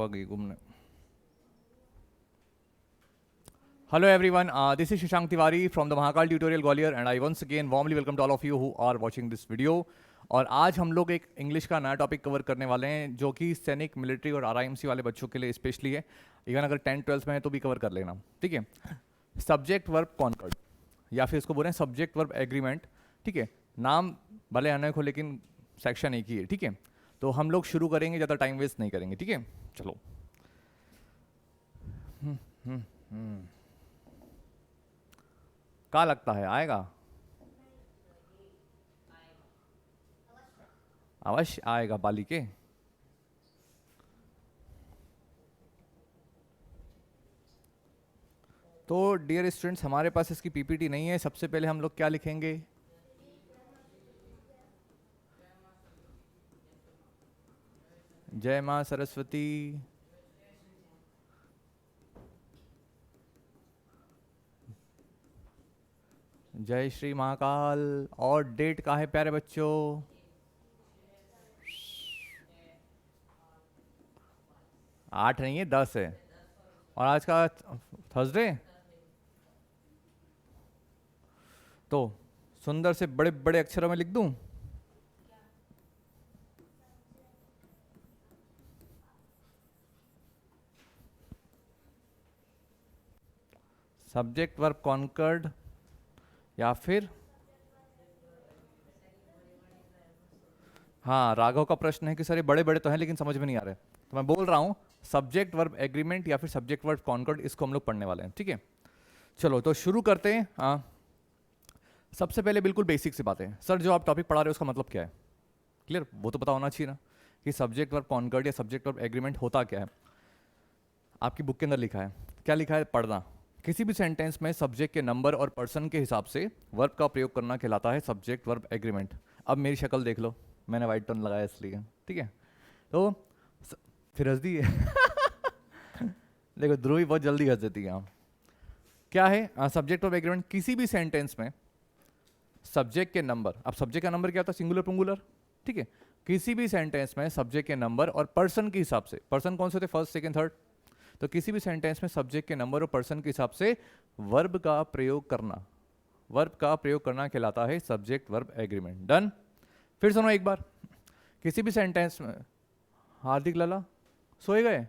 गई घूमने। Hello everyone, this is Shashank Tiwari from the Mahakal Tutorial Gwalior and I once again warmly welcome to all of you who are watching this video। और आज हम लोग एक English का नया टॉपिक कवर करने वाले हैं जो कि सैनिक, मिलिट्री और आरआईएमसी वाले बच्चों के लिए स्पेशली है। इवन अगर 10th-12th में है तो भी कवर कर लेना, ठीक है। सब्जेक्ट वर्ब कॉन्कर्ड या फिर इसको बोलें सब्जेक्ट वर्ब एग्रीमेंट, ठीक है। नाम भले अनेक हो लेकिन सेक्शन एक ही है, ठीक है। तो हम लोग शुरू करेंगे, ज़्यादा टाइम वेस्ट नहीं करेंगे, ठीक है। चलो क्या लगता है आएगा? अवश्य आएगा बालिके। तो डियर स्टूडेंट्स, हमारे पास इसकी पीपीटी नहीं है। सबसे पहले हम लोग क्या लिखेंगे? जय मां सरस्वती। जय श्री महाकाल। और डेट का है प्यारे बच्चों? 8 नहीं है, 10 है। और आज का थर्सडे। तो सुंदर से बड़े बड़े अक्षरों में लिख दूं? सब्जेक्ट वर्ब कॉन्कर्ड या फिर हाँ, राघव का प्रश्न है कि सर ये बड़े बड़े तो हैं लेकिन समझ में नहीं आ रहे, तो मैं बोल रहा हूँ सब्जेक्ट वर्ब एग्रीमेंट या फिर सब्जेक्ट वर्ब कॉन्कर्ड, इसको हम लोग पढ़ने वाले हैं, ठीक है। चलो तो शुरू करते हैं। सबसे पहले बिल्कुल बेसिक सी बातें। सर जो आप टॉपिक पढ़ा रहे हो उसका मतलब क्या है? क्लियर? वो तो पता होना चाहिए ना कि सब्जेक्ट वर्ब कॉन्कर्ड या सब्जेक्ट वर्ब एग्रीमेंट होता क्या है। आपकी बुक के अंदर लिखा है, क्या लिखा है? पढ़ना। किसी भी सेंटेंस में सब्जेक्ट के नंबर और पर्सन के हिसाब से वर्ब का प्रयोग करना कहलाता है सब्जेक्ट वर्ब एग्रीमेंट। अब मेरी शक्ल देख लो, मैंने वाइट टोन लगाया इसलिए, ठीक है। तो फिर हंस दी है देखो ध्रुवी बहुत जल्दी हंस देती है। क्या है सब्जेक्ट वर्ब एग्रीमेंट? किसी भी सेंटेंस में सब्जेक्ट के नंबर, अब सब्जेक्ट का नंबर क्या होता है? सिंगुलर प्लूरल, ठीक है। किसी भी सेंटेंस में सब्जेक्ट के नंबर और पर्सन के हिसाब से, पर्सन कौन से होते? First, second, third. तो किसी भी सेंटेंस में सब्जेक्ट के नंबर और पर्सन के हिसाब से वर्ब का प्रयोग करना, वर्ब का प्रयोग करना कहलाता है सब्जेक्ट वर्ब एग्रीमेंट। डन? फिर सुनो एक बार। किसी भी सेंटेंस में, हार्दिक लाला सोए गए?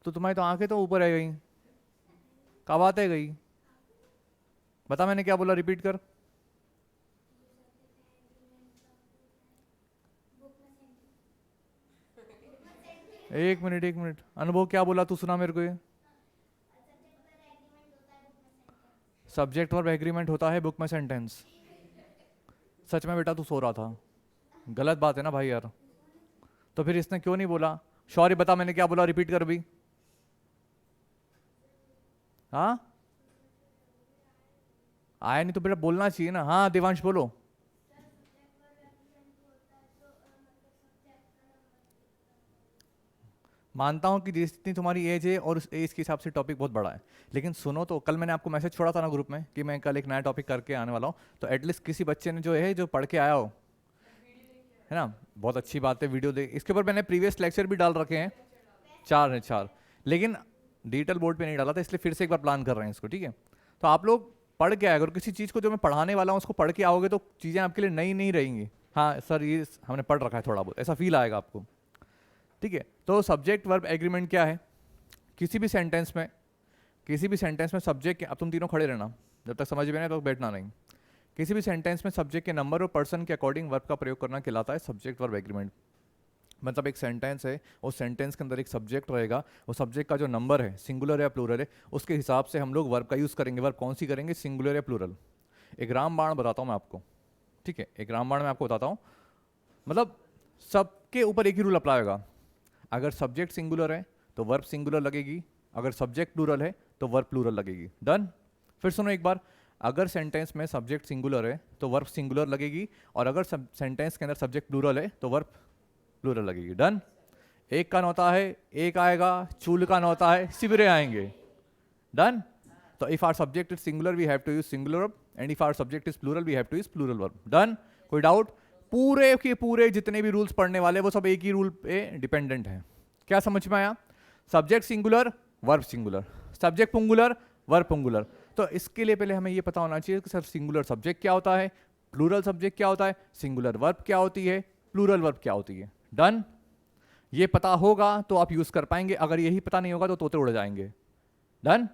तो तुम्हारी तो आंखें तो ऊपर है गई, क्या बात है गई? बता मैंने क्या बोला, रिपीट कर। एक मिनट, अनुभव क्या बोला तू? सुना मेरे को ये। सब्जेक्ट वर्ब एग्रीमेंट होता है बुक में सेंटेंस। सच में बेटा तू सो रहा था? गलत बात है ना भाई यार। तो फिर इसने क्यों नहीं बोला? शौर्य बता मैंने क्या बोला, रिपीट कर भी। हाँ आया नहीं तो बेटा बोलना चाहिए ना। हाँ देवांश बोलो। मानता हूं कि जितनी तुम्हारी एज है और उस एज के हिसाब से टॉपिक बहुत बड़ा है, लेकिन सुनो तो, कल मैंने आपको मैसेज छोड़ा था ना ग्रुप में कि मैं कल एक नया टॉपिक करके आने वाला हूँ, तो एटलीस्ट किसी बच्चे ने जो है जो पढ़ के आया हो, है ना, बहुत अच्छी बात है। वीडियो देख, इसके ऊपर मैंने प्रीवियस लेक्चर भी डाल रखे हैं, 4 हैं 4, लेकिन डिजिटल बोर्ड पे नहीं डाला था, इसलिए फिर से एक बार प्लान कर रहे हैं इसको, ठीक है। तो आप लोग पढ़ के आए, अगर किसी चीज़ को जो मैं पढ़ाने वाला हूँ उसको पढ़ के आओगे तो चीज़ें आपके लिए नई नहीं रहेंगी। हाँ सर ये हमने पढ़ रखा है थोड़ा बहुत, ऐसा फील आएगा आपको, ठीक है। तो सब्जेक्ट वर्ब एग्रीमेंट क्या है? किसी भी सेंटेंस में सब्जेक्ट, अब तुम तीनों खड़े रहना, जब तक समझ में नहीं तो बैठना नहीं। किसी भी सेंटेंस में सब्जेक्ट के नंबर और पर्सन के अकॉर्डिंग वर्ब का प्रयोग करना कहलाता है सब्जेक्ट वर्ब एग्रीमेंट। मतलब एक सेंटेंस है, उस सेंटेंस के अंदर एक सब्जेक्ट रहेगा, वो सब्जेक्ट का जो नंबर है, सिंगुलर या प्लूरल है, उसके हिसाब से हम लोग वर्ब का यूज़ करेंगे। वर्ब कौन सी करेंगे? सिंगुलर या प्लूरल। एक रामबाण बताता हूँ मैं आपको, ठीक है। एक रामबाण मैं आपको बताता हूँ, मतलब सबके ऊपर एक ही रूल अप्लाई होगा। अगर सब्जेक्ट सिंगुलर है तो वर्ब सिंगुलर लगेगी, अगर सब्जेक्ट प्लूरल है तो वर्ब प्लूरल लगेगी। डन? फिर सुनो एक बार। अगर सेंटेंस में सब्जेक्ट सिंगुलर है तो वर्ब सिंगुलर लगेगी, और अगर सेंटेंस के अंदर सब्जेक्ट प्लूरल है तो वर्ब प्लूरल लगेगी। डन? एक कान होता है, एक आएगा, चूल कान होता है, सिवरे आएंगे। डन? तो if our subject is singular we have to use singular verb, and if our subject is plural we have to use plural verb. Done? कोई डाउट? पूरे के पूरे जितने भी रूल्स पढ़ने वाले वो सब एक ही रूल पे डिपेंडेंट हैं। क्या समझ में आया? Subject singular, verb singular, subject plural, verb plural. तो इसके लिए पहले हमें ये पता होना चाहिए कि सर सिंगुलर सब्जेक्ट क्या होता है, प्लूरल सब्जेक्ट क्या होता है, सिंगुलर वर्ब क्या होती है, प्लूरल वर्ब क्या होती है। डन? ये पता होगा तो आप यूज कर पाएंगे, अगर यही पता नहीं होगा तो तोते उड़ जाएंगे। डन?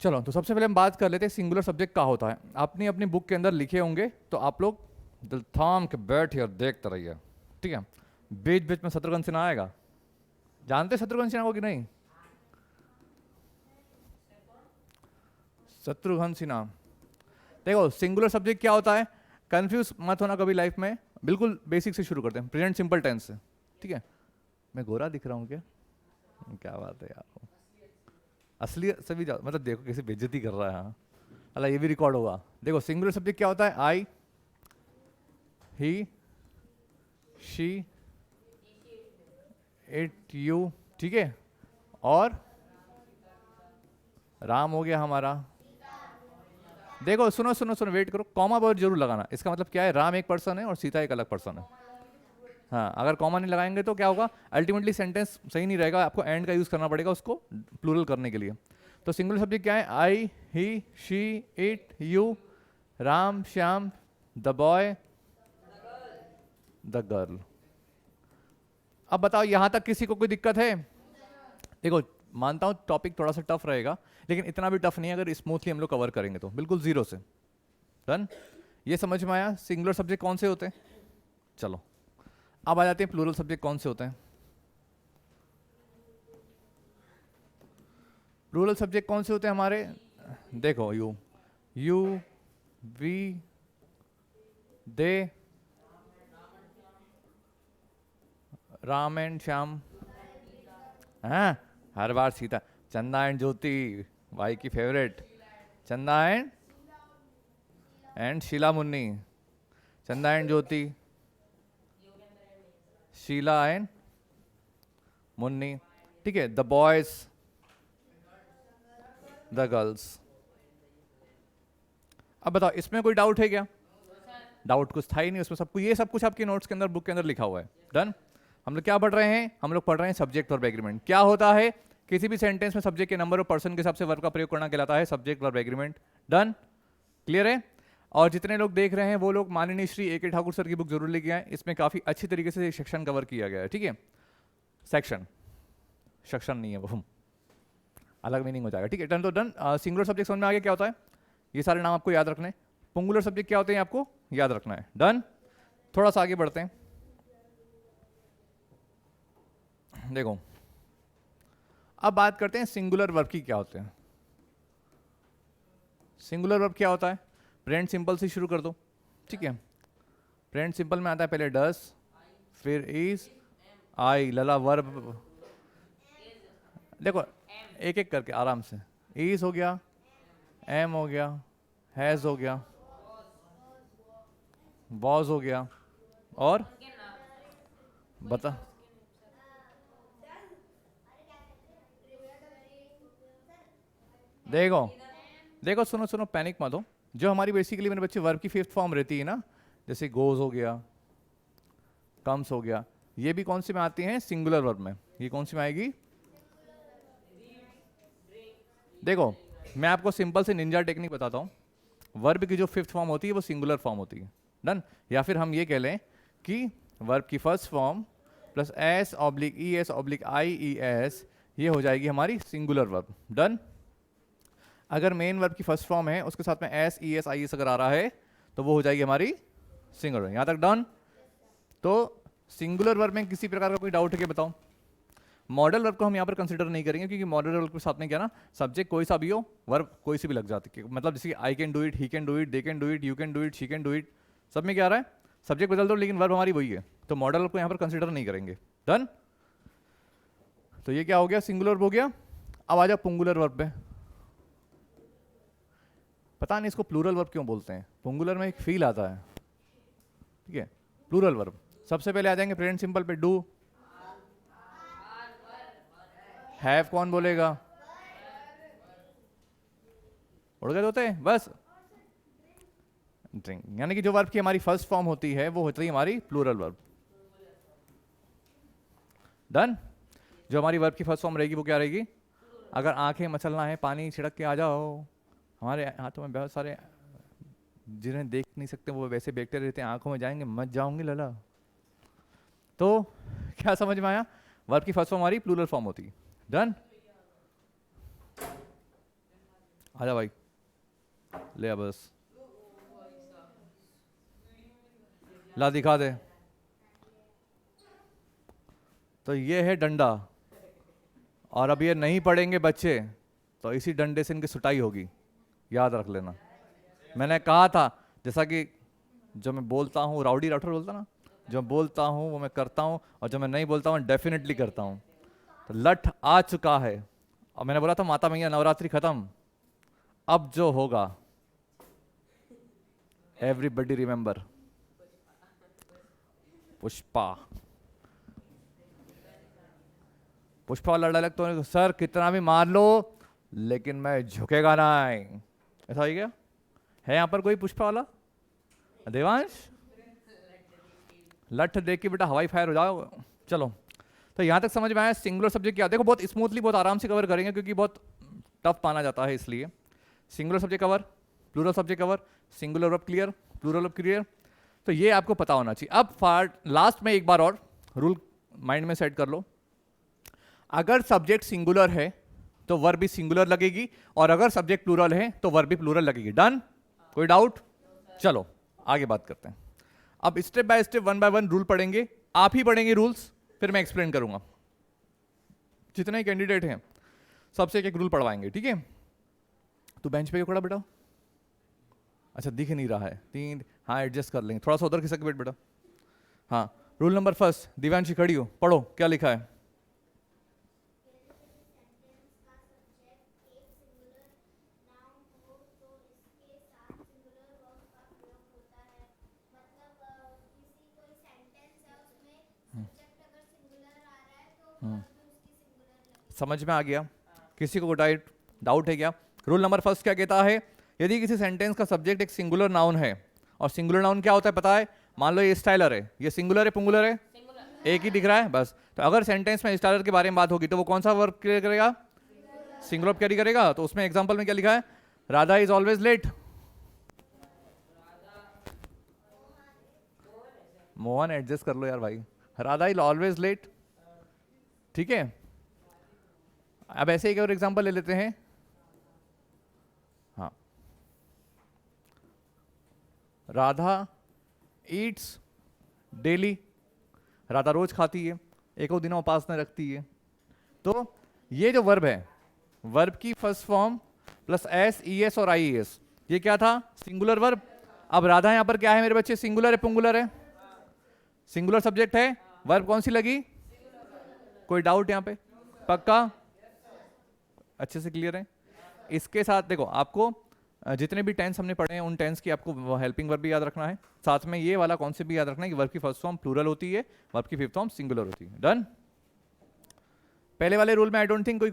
चलो, तो सबसे पहले हम बात कर लेते हैं सिंगुलर सब्जेक्ट क्या होता है। आपने अपनी बुक के अंदर लिखे होंगे, तो आप लोग दिल थाम के बैठ और देखते रहिए, ठीक है? बीच बीच में शत्रुघ्न सिन्हा आएगा। जानते शत्रुघ्न सिन्हा को कि नहीं? शत्रुघ्न सिन्हा। देखो, सिंगुलर सब्जेक्ट क्या होता है, कंफ्यूज मत होना कभी लाइफ में। बिल्कुल बेसिक से शुरू करते हैं, प्रेजेंट सिंपल टेंस से, ठीक है? मैं गोरा दिख रहा हूँ क्या? क्या बात है यार, असली सभी मतलब देखो कैसे बेइज्जती कर रहा है। हाँ, अल्लाह ये भी रिकॉर्ड होगा। देखो, सिंगुलर सब्जेक्ट क्या होता है, I, he, she, it, you, ठीक है? और राम हो गया हमारा। देखो सुनो सुनो सुनो, वेट करो, कॉमा वर्ड जरूर लगाना। इसका मतलब क्या है, राम एक पर्सन है और सीता एक अलग पर्सन है। हाँ, अगर कॉमा नहीं लगाएंगे तो क्या होगा, अल्टीमेटली सेंटेंस सही नहीं रहेगा, आपको एंड का यूज करना पड़ेगा उसको प्लूरल करने के लिए। तो सिंगुलर सब्जेक्ट क्या है, I, he, she, it, you, Ram, Shyam, the boy, the girl. अब बताओ यहां तक किसी को कोई दिक्कत है? देखो, मानता हूं टॉपिक थोड़ा सा टफ रहेगा, लेकिन इतना भी टफ नहीं है अगर स्मूथली हम लोग कवर करेंगे तो, बिल्कुल जीरो से। डन? ये समझ में आया सिंगुलर सब्जेक्ट कौन से होते हैं? चलो, अब आ जाते हैं प्लूरल सब्जेक्ट कौन से होते हैं। प्लूरल सब्जेक्ट कौन से होते हैं हमारे? देखो, you, you, we, they, Ram and Shyam, हाँ हर बार सीता, चंदा एंड ज्योति, भाई की फेवरेट, चंदा and Sheela Munni, Chanda and Jyoti, Sheela and Munni, ठीक है? The boys, the girls. अब बताओ इसमें कोई डाउट है क्या? डाउट कुछ था ही नहीं उसमें, सब कुछ आपके नोट्स के अंदर, बुक के अंदर लिखा हुआ है। डन? हम लोग क्या पढ़ रहे हैं? हम लोग पढ़ रहे हैं सब्जेक्ट वर्ब एग्रीमेंट। क्या होता है, किसी भी सेंटेंस में सब्जेक्ट के नंबर और पर्सन के हिसाब से वर्ब का प्रयोग करना कहलाता है subject verb agreement. Done? Clear है? और जितने लोग देख रहे हैं वो लोग माननीय श्री ए के ठाकुर सर की बुक जरूर लेके आए, इसमें काफी अच्छी तरीके से सेक्शन कवर किया गया है, ठीक है? सेक्शन नहीं है वो, अलग मीनिंग हो जाएगा, ठीक है? डन? तो डन, सिंगुलर सब्जेक्ट समझ में आ गया क्या होता है? ये सारे नाम आपको याद रखने हैं। पुंगुलर सब्जेक्ट क्या होते हैं आपको याद रखना है। डन? थोड़ा सा आगे बढ़ते हैं। देखो, अब बात करते हैं सिंगुलर वर्ब की क्या होते हैं। सिंगुलर वर्ब क्या होता है? प्रेजेंट सिंपल से शुरू कर दो, ठीक है? प्रेजेंट सिंपल में आता है पहले डस, फिर इज, आई, लला वर्ब। देखो एक एक करके आराम से, इज हो गया, एम हो गया, हैज हो गया, वॉज हो गया, और बता। देखो देखो, सुनो सुनो, पैनिक मत हो। जो हमारी बेसिकली मेरे बच्चे वर्ब की फिफ्थ फॉर्म रहती है ना, जैसे गोज हो गया, कम्स हो गया, ये भी कौन सी में आती हैं? सिंगुलर वर्ब में। ये कौन सी में आएगी? देखो, मैं आपको सिंपल से निंजा टेक्निक बताता हूँ। वर्ब की जो फिफ्थ फॉर्म होती है वो सिंगुलर फॉर्म होती है। डन? या फिर हम ये कह लें कि वर्ब की first form plus S oblique E S oblique I E S, ये हो जाएगी हमारी सिंगुलर वर्ब। डन? अगर मेन वर्ब की फर्स्ट फॉर्म है उसके साथ में S E S I S अगर आ रहा है तो वो हो जाएगी हमारी सिंगुलर। यहाँ तक डन? तो सिंगुलर वर्ब में किसी प्रकार का कोई डाउट है क्या बताओ? मॉडल वर्ब को हम यहाँ पर कंसीडर नहीं करेंगे, क्योंकि मॉडल वर्ब के साथ में क्या ना, सब्जेक्ट कोई सा भी हो, वर्ब कोई सी भी लग जाती है। मतलब जैसे I can do it, he can do it, they can do it, you can do it, she can do it, सब में क्या आ रहा है, सब्जेक्ट बदल दो लेकिन वर्ब हमारी वही है। तो मॉडल वर्ब को यहाँ पर कंसिडर नहीं करेंगे। डन? तो ये क्या हो गया, सिंगुलर वर्ब हो गया। अब आ जाओ पुंगुलर वर्ब पे। पता नहीं इसको प्लूरल वर्ब क्यों बोलते हैं, पुंगुलर में एक फील आता है, ठीक है? प्लूरल वर्ब सबसे पहले आ जाएंगे प्रेजेंट सिंपल पे। डू, हैव कौन बोलेगा? उड़ गए होते हैं बस। ड्रिंक, यानी कि जो वर्ब की हमारी फर्स्ट फॉर्म होती है वो होती है हमारी प्लूरल वर्ब। डन? जो हमारी वर्ब की फर्स्ट फॉर्म रहेगी वो क्या रहेगी? अगर आंखें मचलना है, पानी छिड़क के आ जाओ, हमारे हाथों में बहुत सारे जिन्हें देख नहीं सकते वो वैसे बैक्टीरिया रहते हैं, आंखों में जाएंगे मत जाऊंगी लला। तो क्या समझ में आया? वर्ब की फर्स्ट फॉर्म हमारी प्लूरल फॉर्म होती है। डन? आजा भाई, ले आ बस, ला दिखा दे। तो ये है डंडा, और अब ये नहीं पढ़ेंगे बच्चे तो इसी डंडे से इनकी सुटाई होगी, याद रख लेना। मैंने कहा था जैसा कि जो मैं बोलता हूँ, राउडी राठौर बोलता ना, जो बोलता हूँ वो मैं करता हूँ, और जो मैं नहीं बोलता हूँ डेफिनेटली करता हूँ। तो लठ आ चुका है, और मैंने बोला था माता मैया नवरात्रि खत्म, अब जो होगा एवरीबडी रिमेंबर पुष्पा। पुष्पा वाला डायलॉग तो सर कितना भी मार लो लेकिन मैं झुकेगा नहीं, ऐसा ही क्या है यहाँ पर कोई पुष्पा वाला? देवांश, लठ देख के बेटा हवाई फायर हो जाओ। चलो, तो यहाँ तक समझ में आया सिंगुलर सब्जेक्ट क्या? देखो बहुत स्मूथली, बहुत आराम से कवर करेंगे क्योंकि बहुत टफ माना जाता है, इसलिए singular subject cover, plural subject cover, singular verb clear, plural verb clear. तो ये आपको पता होना चाहिए। अब लास्ट में एक बार और रूल माइंड में सेट कर लो, अगर सब्जेक्ट सिंगुलर है तो वर्ब भी सिंगुलर लगेगी, और अगर सब्जेक्ट प्लूरल है तो वर्ब भी प्लूरल लगेगी। डन? कोई डाउट? चलो आगे बात करते हैं। अब step by step, one by one rule पढ़ेंगे, आप ही पढ़ेंगे रूल्स, फिर मैं एक्सप्लेन करूंगा। जितने कैंडिडेट हैं सबसे एक एक रूल पढ़वाएंगे, ठीक है? तो बेंच पे क्यों खड़ा बेटा? अच्छा दिख नहीं रहा है, 3, हाँ एडजस्ट कर लेंगे, थोड़ा सा उधर खिसक बैठ बेटा। हाँ, रूल नंबर फर्स्ट, दिव्यांशी खड़ी हो, पढ़ो क्या लिखा है। समझ में आ गया? किसी को डाउट है क्या? रूल नंबर फर्स्ट क्या कहता है? यदि किसी सेंटेंस का सब्जेक्ट एक सिंगुलर नाउन है, और सिंगुलर नाउन क्या होता है पता है? मान लो ये स्टाइलर है, ये सिंगुलर है पुंगुलर है? एक ही दिख रहा है बस। तो अगर सेंटेंस में स्टाइलर के बारे में बात होगी तो वो कौन सा वर्ब कैरी करेगा? सिंगुलर वर्ब कैरी करेगा। तो उसमें एग्जांपल में क्या लिखा है? Radha is always late. Mohan adjust कर लो यार भाई, राधा इज ऑलवेज लेट, ठीक है? अब ऐसे एक और एग्जांपल ले लेते हैं। हाँ, राधा ईट्स डेली, राधा रोज खाती है, एको दिनों उपासना रखती है। तो ये जो वर्ब है, वर्ब की first form plus S, E S और आई एस, ये क्या था? Singular verb. अब राधा यहां पर क्या है मेरे बच्चे? सिंगुलर है पुंगुलर है? सिंगुलर सब्जेक्ट है, वर्ब कौन सी लगी? कोई डाउट यहां पे? पक्का? अच्छे से क्लियर है? इसके साथ देखो, आपको जितने भी टेंस हमने पढ़े हैं उन टेंस की आपको हेल्पिंग वर्ब भी याद रखना है, साथ में ये वाला कॉन्सेप्ट भी याद रखना है कि वर्ब की फर्स्ट फॉर्म प्लूरल होती है, वर्ब की फिफ्थ फॉर्म सिंगुलर होती है। डन? पहले वाले रूल में आई डोंट थिंक कोई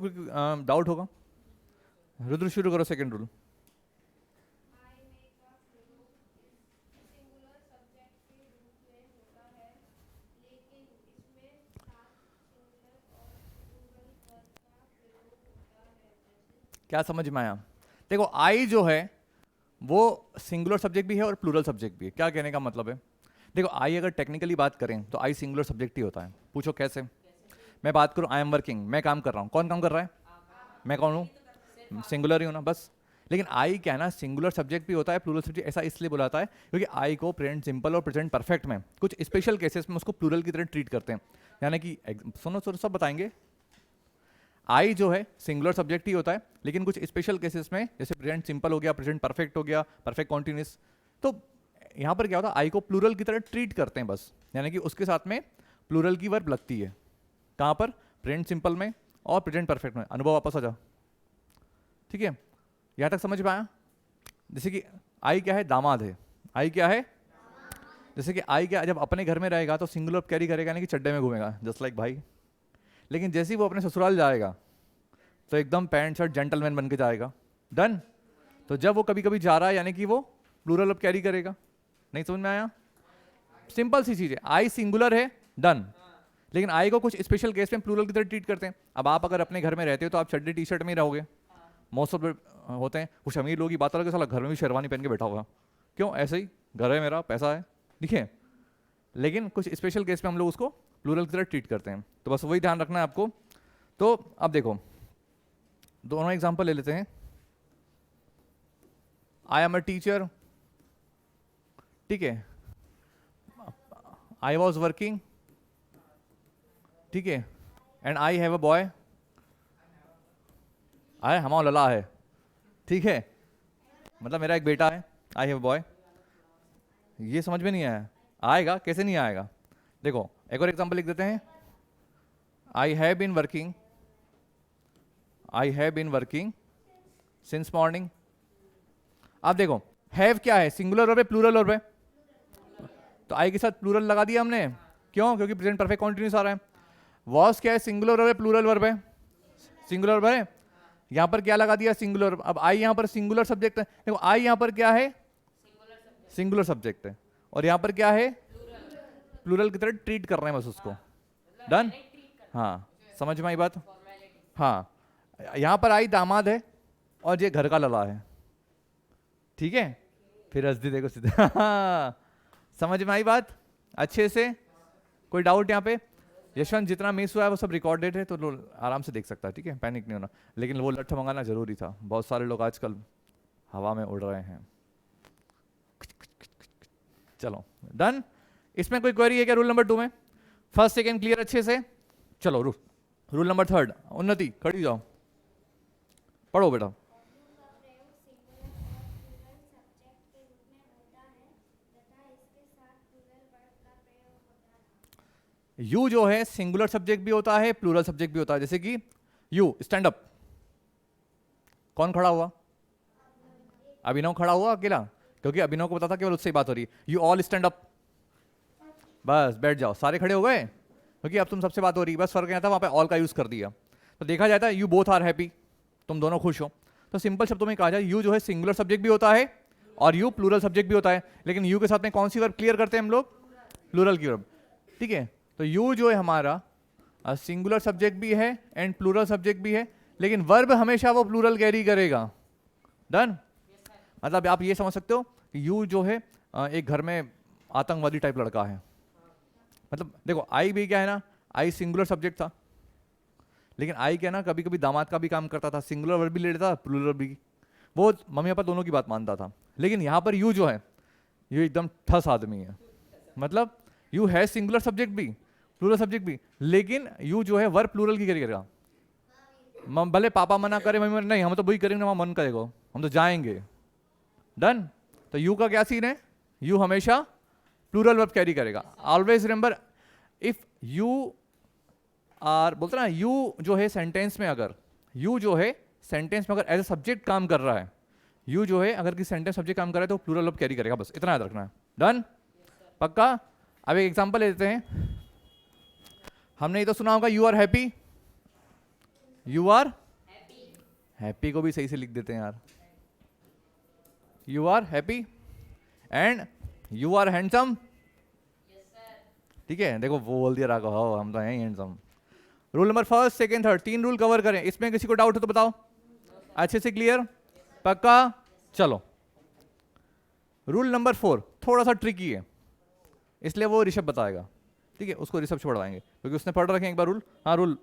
डाउट होगा। रुद्र शुरू करो सेकंड रूल। क्या समझ में आया? देखो आई जो है वो सिंगुलर सब्जेक्ट भी है और प्लूरल सब्जेक्ट भी है। क्या कहने का मतलब है? देखो आई अगर टेक्निकली बात करें तो आई सिंगुलर सब्जेक्ट ही होता है। पूछो कैसे? मैं बात करूं आई एम वर्किंग, मैं काम कर रहा हूं, कौन काम कर रहा है? मैं कौन हूं? सिंगुलर ही हूं ना बस। लेकिन आई क्या है ना, सिंगुलर सब्जेक्ट भी होता है, प्लूरल सब्जेक्ट ऐसा इसलिए बुलाता है क्योंकि आई को प्रेजेंट सिंपल और प्रेजेंट परफेक्ट में कुछ स्पेशल केसेस में उसको प्लूरल की तरह ट्रीट करते हैं। यानी कि सुनो सुनो सब बताएंगे, आई जो है सिंगुलर सब्जेक्ट ही होता है, लेकिन कुछ स्पेशल केसेस में जैसे प्रेजेंट सिंपल हो गया, प्रेजेंट परफेक्ट हो गया, परफेक्ट कॉन्टिन्यूस, तो यहाँ पर क्या होता है आई को प्लूरल की तरह ट्रीट करते हैं बस। यानी कि उसके साथ में प्लूरल की वर्ब लगती है। कहाँ पर? प्रेजेंट सिंपल में और प्रेजेंट परफेक्ट में। अनुभव वापस आ जा, ठीक है? यहाँ तक समझ में आया? जैसे कि आई क्या है? दामाद है। आई क्या है? जैसे कि आई क्या, जब अपने घर में रहेगा तो सिंगुलर कैरी करेगा, यानी कि चड्डे में घूमेगा जस्ट लाइक भाई। लेकिन जैसे ही वो अपने ससुराल जाएगा तो एकदम पैंट शर्ट जेंटलमैन बन के जाएगा। डन? तो जब वो कभी कभी जा रहा है यानी कि वो प्लूरल अब कैरी करेगा। नहीं समझ में आया? सिंपल सी चीज है, आई सिंगुलर है, डन। लेकिन आई को कुछ स्पेशल केस में प्लूरल की तरह ट्रीट करते हैं। अब आप अगर अपने घर में रहते हो तो आप चड्डी टी शर्ट में ही रहोगे, मोस्ट ऑफ होते हैं। कुछ अमीर लोगों की बात अलग है, साला घर में भी शेरवानी पहन के बैठा होगा, क्यों? ऐसे ही घर है मेरा, पैसा है, दिखे। लेकिन कुछ स्पेशल केस में हम लोग उसको प्लूरल की तरह ट्रीट करते हैं, तो बस वही ध्यान रखना है आपको। तो अब देखो दोनों एग्जाम्पल ले लेते हैं। आई एम अ टीचर, ठीक है, आई वॉज वर्किंग, ठीक है, and I have a boy, आए हमारा लला है, ठीक है, मतलब मेरा एक बेटा है, आई हैव अ बॉय। ये समझ में नहीं आया, आएगा कैसे नहीं आएगा? देखो एक और एग्जांपल लिख देते हैं। I have been working, I have been working since morning. आप देखो हैव क्या है, सिंगुलर वर्ब है प्लूरल वर्ब है? तो आई के साथ प्लूरल लगा दिया हमने, क्यों? क्योंकि प्रेजेंट परफेक्ट कॉन्टिन्यूस आ रहा है। वॉज क्या है, सिंगुलर वर्ब है प्लूरल वर्ब है? सिंगुलर वर्ब है। यहां पर क्या लगा दिया, सिंगुलर। अब आई यहां पर सिंगुलर सब्जेक्ट है, देखो आई यहां पर क्या है, सिंगुलर सब्जेक्ट है, और यहां पर क्या है, प्लूरल की तरह ट्रीट कर रहे हैं बस उसको। डन? हाँ, समझ में आई बात? हाँ, यहां पर आई दामाद है और ये घर का लला है, ठीक है, फिर हंस दी देखो सीधे। समझ में आई बात अच्छे से? कोई डाउट यहाँ पे? यशवंत जितना मिस हुआ है वो सब रिकॉर्डेड है, तो आराम से देख सकता है, ठीक है, पैनिक नहीं होना। लेकिन वो लट्ठ मंगाना जरूरी था, बहुत सारे लोग आजकल हवा में उड़ रहे हैं। चलो डन। इसमें कोई क्वेरी है क्या रूल नंबर 2 में? फर्स्ट सेकेंड क्लियर अच्छे से? चलो रूल नंबर 3, उन्नति खड़ी जाओ, पढ़ो बेटा। यू जो है सिंगुलर सब्जेक्ट भी होता है प्लूरल सब्जेक्ट भी होता है। जैसे कि यू स्टैंड अप, कौन खड़ा हुआ? अभिनव खड़ा हुआ अकेला, क्योंकि अभिनव को पता था केवल उससे ही बात हो रही है। यू ऑल स्टैंड अप, बस बैठ जाओ, सारे खड़े हो गए, क्योंकि अब तुम सबसे बात हो रही है। बस फर्क यहाँ था, वहाँ पे ऑल का यूज कर दिया। तो देखा जाता है यू बोथ आर हैप्पी, तुम दोनों खुश हो। तो सिंपल शब्दों में कहा जाए यू जो है सिंगुलर सब्जेक्ट भी होता है और यू प्लूरल सब्जेक्ट भी होता है। लेकिन यू के साथ में कौन सी वर्ब क्लियर करते हैं हम लोग? प्लूरल की वर्ब, ठीक है। तो यू जो है हमारा सिंगुलर सब्जेक्ट भी है एंड प्लूरल सब्जेक्ट भी है, लेकिन वर्ब हमेशा वो प्लूरल कैरी करेगा। डन? मतलब आप ये समझ सकते हो कि यू जो है एक घर में आतंकवादी टाइप लड़का है। मतलब देखो आई भी क्या है ना, आई सिंगुलर सब्जेक्ट था, लेकिन आई क्या ना कभी कभी दामाद का भी काम करता था, सिंगुलर वर्ब भी लेता था प्लूरल भी, वो मम्मी पापा दोनों की बात मानता था। लेकिन यहाँ पर यू जो है ये एकदम ठस आदमी है, मतलब यू है सिंगुलर सब्जेक्ट भी प्लूरल सब्जेक्ट भी, लेकिन यू जो है वर्ब प्लूरल की करेगा। भले पापा मना करे, मम्मी नहीं, हम तो वही करेंगे वहां मन करेगा, हम तो जाएंगे। डन? तो यू का क्या सीन है, यू हमेशा प्लूरल वर्ब कैरी करेगा। Always remember if you are, बोलते ना यू जो है सेंटेंस में, अगर यू जो है सेंटेंस में अगर एज ए सब्जेक्ट काम कर रहा है, यू जो है अगर किसी सेंटेंस सब्जेक्ट काम कर रहा है तो प्लूरल वर्ब कैरी करेगा, बस इतना याद रखना है। डन? पक्का? अब एक एग्जांपल लेते हैं। हमने ये तो सुना होगा you are happy, you are happy को भी सही से लिख देते हैं यार, you are happy and you are handsome, ठीक है। देखो वो बोल दिया राघव, हाँ हम तो हैं handsome. Rule number 1, 2, 3 3 rule cover करें। इसमें किसी को डाउट हो तो बताओ, अच्छे से क्लियर? पक्का? चलो रूल नंबर 4 थोड़ा सा ट्रिकी है, इसलिए वो ऋषभ बताएगा, ठीक है, उसको ऋषभ छोड़वाएंगे क्योंकि उसने पढ़ रखे हैं एक बार रूल। हाँ रूल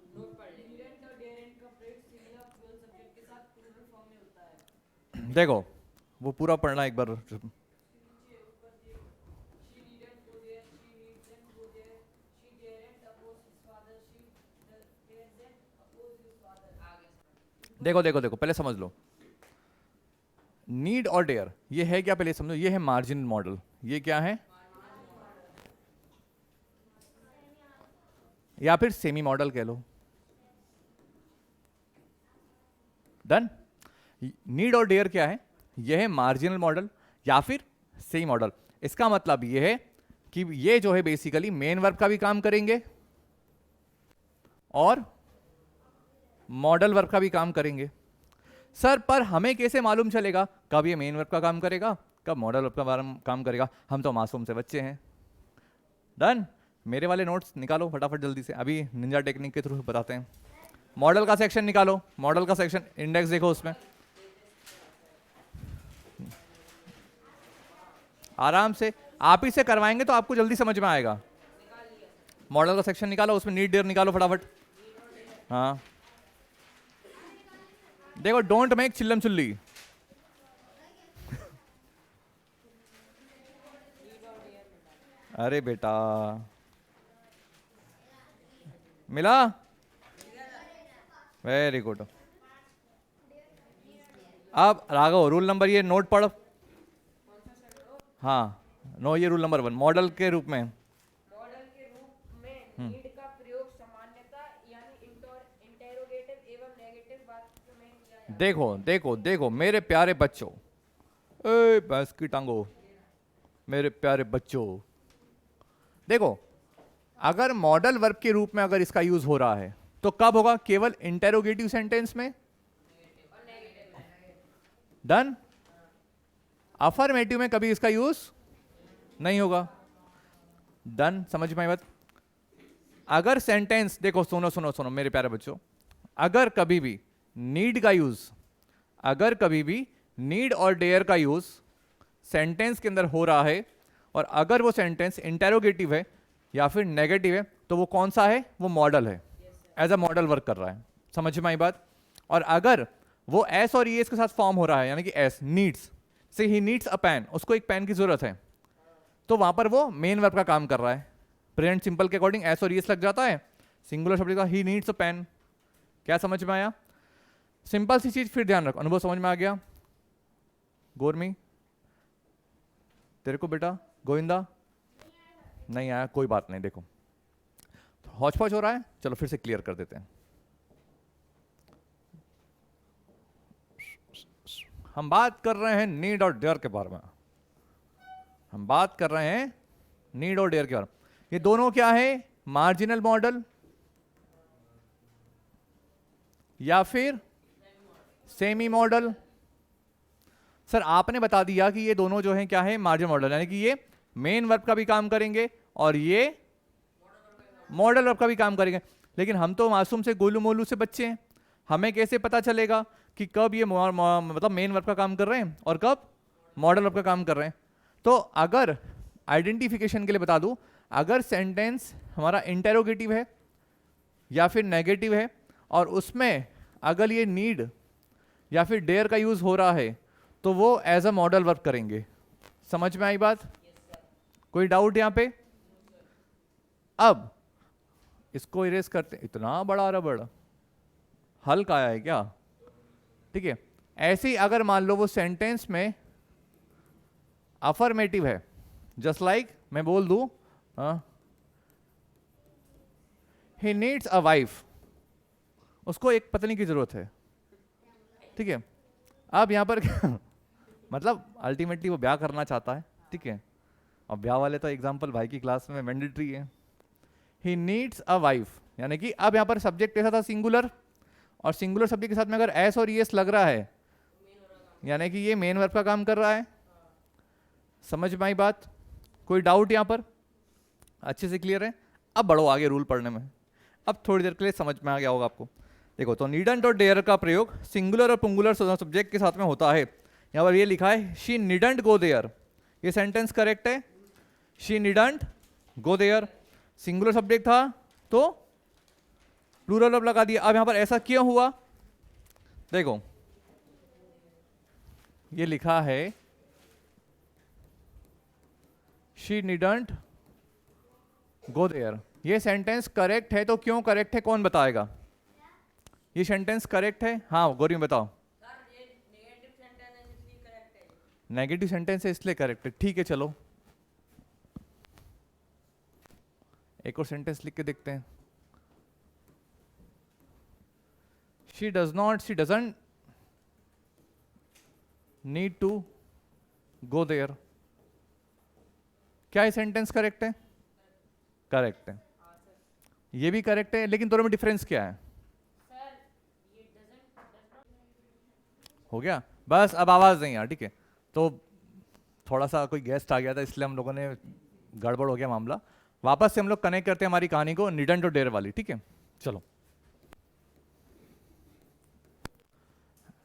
देखो, वो पूरा पढ़ना एक बार। देखो देखो देखो पहले समझ लो, नीड और डेयर ये है क्या, पहले समझो। ये है मार्जिन मॉडल, ये क्या है, या फिर सेमी मॉडल कह लो। डन? नीड और डेयर क्या है, यह है मार्जिनल मॉडल या फिर सेमी मॉडल। इसका मतलब यह है कि ये जो है बेसिकली मेन वर्ब का भी काम करेंगे और मॉडल वर्ब का भी काम करेंगे। सर पर हमें कैसे मालूम चलेगा कब ये मेन वर्ब का काम करेगा, कब मॉडल वर्ब का काम करेगा? हम तो मासूम से बच्चे हैं। डन? मेरे वाले नोट्स निकालो फटाफट जल्दी से, अभी निंजा टेक्निक के थ्रू बताते हैं। मॉडल का सेक्शन निकालो, मॉडल का सेक्शन इंडेक्स देखो उसमें, आराम से आप ही से करवाएंगे तो आपको जल्दी समझ में आएगा। मॉडल का सेक्शन निकालो, उसमें नीड डेयर निकालो फटाफट। हाँ देखो, डोंट मेक चिल्लम चुल्ली। अरे बेटा मिला, वेरी गुड। अब राघव रूल नंबर, ये नोट पढ़। हाँ नो, ये रूल नंबर 1 मॉडल के रूप में। मॉडल के रूप में नीड का प्रयोग सामान्यतः यानी इंटेरोगेटिव एवं नेगेटिव वाक्य में किया जाता है। देखो देखो देखो मेरे प्यारे बच्चों, ए भैंस की टांगो, मेरे प्यारे बच्चों, देखो अगर मॉडल वर्ब के रूप में अगर इसका यूज हो रहा है तो कब होगा? केवल इंटेरोगेटिव सेंटेंस में। डन। अफर्मेटिव में कभी इसका यूज नहीं होगा। डन, समझ में आई बात? अगर सेंटेंस, देखो सुनो सुनो सुनो मेरे प्यारे बच्चों, अगर कभी भी नीड का यूज, अगर कभी भी नीड और डेयर का यूज सेंटेंस के अंदर हो रहा है और अगर वो सेंटेंस इंटेरोगेटिव है या फिर नेगेटिव है तो वो कौन सा है? वो मॉडल है, एज अ मॉडल वर्क कर रहा है। समझ में आई बात? और अगर वो एस और ई एस के साथ फॉर्म हो रहा है, यानी कि एस नीड्स से, ही नीड्स अ पेन, उसको एक पेन की जरूरत है, तो वहां पर वो मेन वर्ब का काम कर रहा है। प्रेजेंट सिंपल के अकॉर्डिंग एस और ई एस लग जाता है, सिंगुलर शब्द का ही नीड्स अ पेन। क्या समझ में आया? सिंपल सी चीज, फिर ध्यान रखो, अनुभव समझ में आ गया? गोरमी तेरे को बेटा, गोविंदा नहीं आया, कोई बात नहीं। देखो हौच पौच हो रहा है, चलो फिर से क्लियर कर देते हैं। हम बात कर रहे हैं नीड और डेयर के बारे में, हम बात कर रहे हैं नीड और डेयर के बारे में। ये दोनों क्या है? मार्जिनल मॉडल या फिर सेमी मॉडल। सर आपने बता दिया कि ये दोनों जो हैं क्या है? मार्जिनल मॉडल, यानी कि ये मेन वर्ब का भी काम करेंगे और ये मॉडल वर्ब का भी काम करेंगे। लेकिन हम तो मासूम से गोलू मोलू से बच्चे हैं, हमें कैसे पता चलेगा कि कब ये मतलब मेन वर्ब का काम कर रहे हैं और कब मॉडल वर्ब का काम कर रहे हैं? तो अगर आइडेंटिफिकेशन के लिए बता दूं, अगर सेंटेंस हमारा इंटेरोगेटिव है या फिर नेगेटिव है और उसमें अगर ये नीड या फिर डेयर का यूज हो रहा है तो वो एज अ मॉडल वर्क करेंगे। समझ में आई बात? कोई डाउट यहां पे? अब इसको इरेज करते, इतना बड़ा रबड़ हल्का आया है क्या? ठीक है, ऐसे ही अगर मान लो वो सेंटेंस में अफर्मेटिव है, जस्ट लाइक मैं बोल दूं ही नीड्स अ वाइफ, उसको एक पत्नी की जरूरत है। ठीक है, अब यहां पर मतलब अल्टीमेटली वो ब्याह करना चाहता है। ठीक है, अब ब्याह वाले तो एग्जांपल भाई की क्लास में मैंडेटरी है। ही नीड्स अ वाइफ, यानी कि अब यहां पर सब्जेक्ट कैसा था? सिंगुलर, और सिंगुलर सब्जेक्ट के साथ में अगर एस और ईएस लग रहा है यानी कि ये मेन वर्ब का काम कर रहा है। समझ में आई बात? कोई डाउट यहां पर? अच्छे से क्लियर है? अब बढ़ो आगे रूल पढ़ने में, अब थोड़ी देर के लिए समझ में आ गया होगा आपको। देखो तो नीडंट और डेयर का प्रयोग सिंगुलर और पुंगुलर सब्जेक्ट के साथ में होता है। यहां पर ये लिखा है शी नीडंट गो देयर, ये सेंटेंस करेक्ट है। She needn't go there, singular subject था तो प्लूरल वर्ब लगा दिया। अब यहां पर ऐसा क्यों हुआ? देखो ये लिखा है शी नीडंट गो देयर, ये सेंटेंस करेक्ट है तो क्यों करेक्ट है कौन बताएगा? ये सेंटेंस करेक्ट है? हाँ गौरी बताओ। नेगेटिव सेंटेंस है इसलिए करेक्ट है। ठीक है चलो एक और सेंटेंस लिख के देखते हैं। She does not, she doesn't need to go there, क्या ये सेंटेंस करेक्ट है? करेक्ट है, ये भी करेक्ट है, लेकिन दोनों में डिफरेंस क्या है? हो गया बस, अब आवाज नहीं यार। ठीक है, तो थोड़ा सा कोई गेस्ट आ गया था इसलिए हम लोगों ने गड़बड़ हो गया मामला। वापस से हम लोग कनेक्ट करते हैं हमारी कहानी को नीडंट और डेयर वाली, ठीक है। चलो,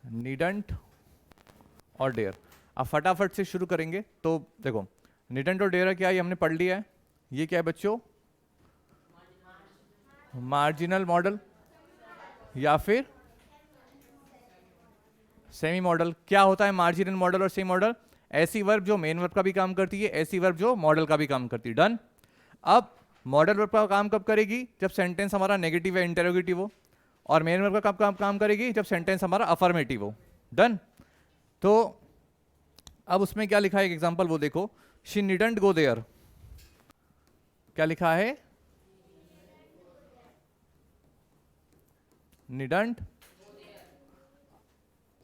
नीडंट और डेयर, अब फटाफट से शुरू करेंगे। तो देखो, नीडंट और डेयर क्या है, ये हमने पढ़ लिया है। ये क्या है बच्चों, मार्जिनल मॉडल या फिर सेमी मॉडल। क्या होता है मार्जिनल मॉडल और सेमी मॉडल? ऐसी वर्ब जो मेन वर्ब का भी काम करती है, ऐसी वर्ब जो मॉडल का भी काम करती है। डन। अब मॉडल वर्ब का काम कब करेगी? जब सेंटेंस हमारा नेगेटिव या इंटेरोगेटिव हो, और मेन वर्ब का कब काम करेगी? जब सेंटेंस हमारा अफर्मेटिव हो। डन। तो अब उसमें क्या लिखा है, एक एग्जांपल वो देखो, शी नीडंट गो देयर। क्या लिखा है? नीडंट।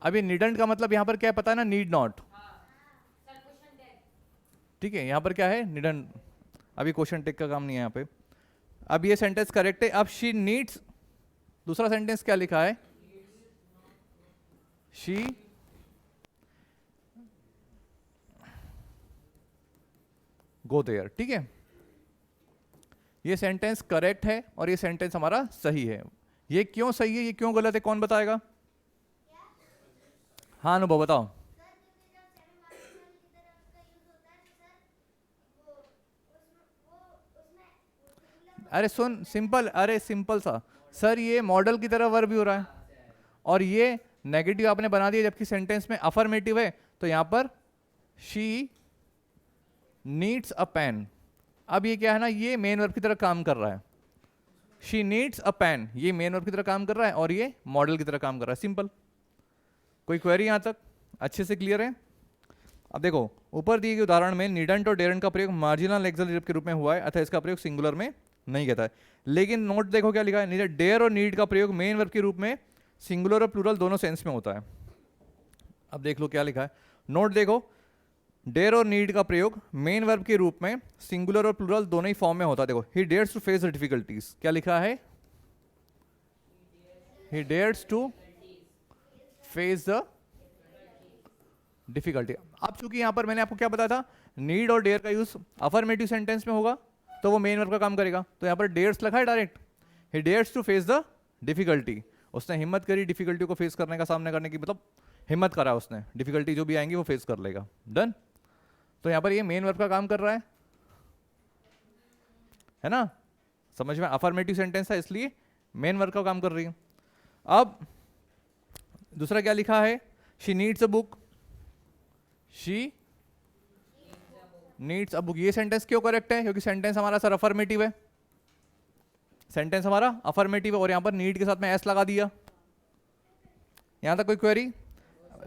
अभी नीडंट का मतलब यहां पर क्या है पता है ना, नीड नॉट। ठीक है, यहां पर क्या है, नीडंट। अभी क्वेश्चन टेक का काम नहीं है यहां पे। अब ये सेंटेंस करेक्ट है। अब शी नीड्स, दूसरा सेंटेंस क्या लिखा है? She go there. ठीक है, ये सेंटेंस करेक्ट है और ये सेंटेंस हमारा सही है। ये क्यों सही है, ये क्यों गलत है, कौन बताएगा? हाँ अनुभव बताओ। अरे सुन, सिंपल, अरे सिंपल सा सर, ये मॉडल की तरह वर्ब भी हो रहा है और ये नेगेटिव आपने बना दिया, जबकि सेंटेंस में अफर्मेटिव है। तो यहां पर शी नीड्स अ पेन। अब ये क्या है ना, ये मेन वर्ब की तरह काम कर रहा है। शी नीड्स अ पेन, ये मेन वर्ब की तरह काम कर रहा है और ये मॉडल की तरह काम कर रहा है। सिंपल। कोई क्वेरी यहां तक अच्छे से क्लियर है? अब देखो, ऊपर दिए गए उदाहरण में नीडंट और डेरेंट का प्रयोग मार्जिनल एक्सलेटिव वर्ब के रूप में हुआ है, अतः इसका प्रयोग सिंगुलर में नहीं कहता है। लेकिन नोट देखो क्या लिखा है, डेयर और नीड का प्रयोग मेन वर्ब के रूप में सिंगुलर और प्लूरल दोनों सेंस में होता है। अब देख लो क्या लिखा है, नोट देखो, डेयर और नीड का प्रयोग मेन वर्ब के रूप में सिंगुलर और प्लूरल दोनों ही फॉर्म में होता है। देखो, he dares to face the difficulties, क्या लिखा है? He dares to face the difficulty. अब चूंकि यहां पर मैंने आपको क्या बताया था, नीड और डेयर का यूज अफर्मेटिव सेंटेंस में होगा तो वो मेन वर्ब का काम करेगा। तो यहां पर डेयर्स लिखा है direct, he dares to face the difficulty. उसने हिम्मत करी डिफिकल्टी को फेस करने का, सामने करने की, मतलब हिम्मत करा उसने, डिफिकल्टी जो भी आएंगी वो फेस कर लेगा। डन। तो यहां पर ये मेन वर्ब का काम कर रहा है ना, समझ में? अफर्मेटिव सेंटेंस है इसलिए मेन वर्ब का काम कर रही है। अब दूसरा क्या लिखा है, she needs a book. She needs a book, ये सेंटेंस क्यों करेक्ट है? क्योंकि सेंटेंस हमारा सर अफर्मेटिव है, सेंटेंस हमारा अफर्मेटिव है और यहां पर नीड के साथ में एस लगा दिया। यहां तक कोई क्वेरी?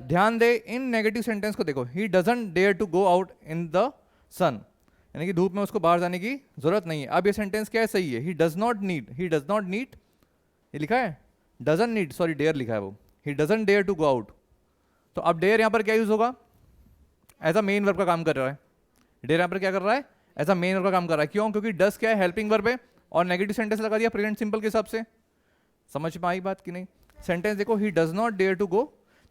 ध्यान दे, इन नेगेटिव सेंटेंस को देखो, he doesn't dare to go out in the sun, यानी कि धूप में उसको बाहर जाने की जरूरत नहीं है। अब ये सेंटेंस क्या है, सही है। He does not need, he does not need, ये लिखा है डजंट नीड, सॉरी डेयर लिखा है वो, he doesn't dare to go out. तो अब डेयर यहां पर क्या यूज होगा? एज अ मेन वर्ब का काम कर रहा है। डेयर यहां पर क्या कर रहा है? एज अ मेन वर्ब का काम कर रहा है। क्यों? क्योंकि डज क्या है, हेल्पिंग वर्ब है और नेगेटिव सेंटेंस लगा दिया प्रेजेंट सिंपल के हिसाब से। समझ में आई बात कि नहीं? सेंटेंस देखो, he does not dare to go,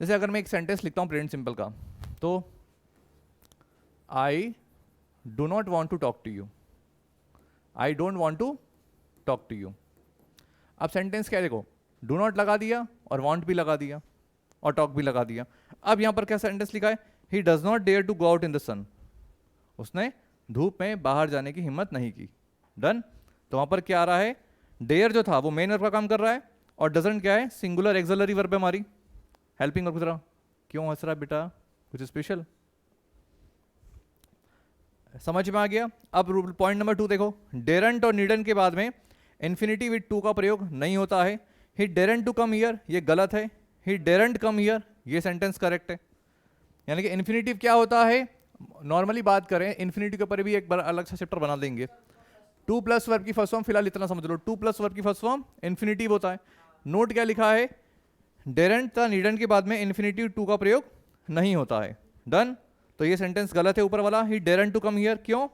जैसे अगर मैं एक सेंटेंस लिखता हूं प्रेजेंट सिंपल का, तो I do not want to talk to you, I don't want to talk to you. अब सेंटेंस क्या है, देखो, डू नॉट लगा दिया और वॉन्ट भी लगा दिया और टॉक भी लगा दिया। अब यहां पर क्या सेंटेंस लिखा है, he does not dare to go out in the sun, उसने धूप में बाहर जाने की हिम्मत नहीं की। डन। तो वहां पर क्या आ रहा है, डेयर जो था वो मेन वर्ब का काम कर रहा है और डजंट क्या है, सिंगुलर एक्सलरी वर्ब है हमारी, हेल्पिंग वर्ब की तरह। क्यों हंस रहा बेटा, कुछ स्पेशल? समझ में आ गया? अब पॉइंट नंबर 2 देखो, डेरंट और नीडन के बाद में इन्फिनिटी विद टू का प्रयोग नहीं होता है। ही डेरंट टू कम हियर, ये गलत है। ही डेरंट कम हियर, ये सेंटेंस करेक्ट है। यानी कि इन्फिनिटिव क्या होता है, नॉर्मली बात करें इन्फिनिटिव के ऊपर भी एक बार अलग सा चैप्टर बना देंगे। टू प्लस वर्ब की फर्स्ट फॉर्म, फिलहाल इतना समझ लो, टू प्लस वर्ब की फर्स्ट फॉर्म इन्फिनिटिव होता है। नोट क्या लिखा है, डेरंट था नीडन के बाद में इन्फिनिटिव टू का प्रयोग नहीं होता है। डन। तो ये सेंटेंस गलत है ऊपर वाला, ही डेरंट टू कम हियर। क्यों?